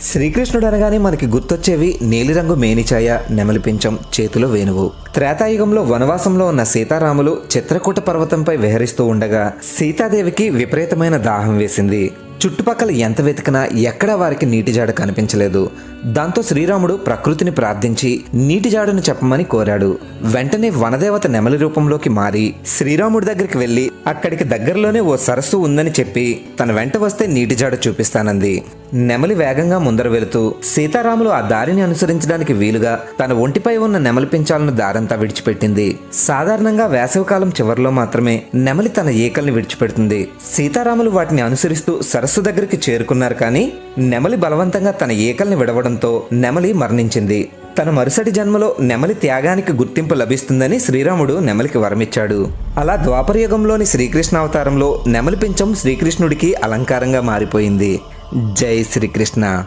శ్రీకృష్ణుడు అనగానే మనకి గుర్తొచ్చేవి నీలిరంగు మేనిఛాయ, నెమలి పించం, చేతిలో వేణువు. త్రేతాయుగంలో వనవాసంలో ఉన్న సీతారాములు చిత్రకూట పర్వతంపై విహరిస్తూ ఉండగా సీతాదేవికి విపరీతమైన దాహం వేసింది. చుట్టుపక్కల ఎంత వెతికినా ఎక్కడా వారికి నీటి జాడ కనిపించలేదు. దాంతో శ్రీరాముడు ప్రకృతిని ప్రార్థించి నీటి జాడను చెప్పమని కోరాడు. వెంటనే వనదేవత నెమలి రూపంలోకి మారి శ్రీరాముడి దగ్గరికి వెళ్లి అక్కడికి దగ్గరలోనే ఓ సరస్సు ఉందని చెప్పి తన వెంట వస్తే నీటి జాడ చూపిస్తానంది. నెమలి వేగంగా ముందర వెళుతూ సీతారాములు ఆ దారిని అనుసరించడానికి వీలుగా తన ఒంటిపై ఉన్న నెమలి పించాలను దారంతా విడిచిపెట్టింది. సాధారణంగా వేసవికాలం చివరిలో మాత్రమే నెమలి తన ఈకల్ని విడిచిపెడుతుంది. సీతారాములు వాటిని అనుసరిస్తూ సరస్సు దగ్గరికి చేరుకున్నారు. కానీ నెమలి బలవంతంగా తన ఈకల్ని విడవడంతో నెమలి మరణించింది. తన మరుసటి జన్మలో నెమలి త్యాగానికి గుర్తింపు లభిస్తుందని శ్రీరాముడు నెమలికి వరమిచ్చాడు. అలా ద్వాపరయుగంలోని శ్రీకృష్ణ అవతారంలో నెమలి పించం శ్రీకృష్ణుడికి అలంకారంగా మారిపోయింది. జై శ్రీకృష్ణ.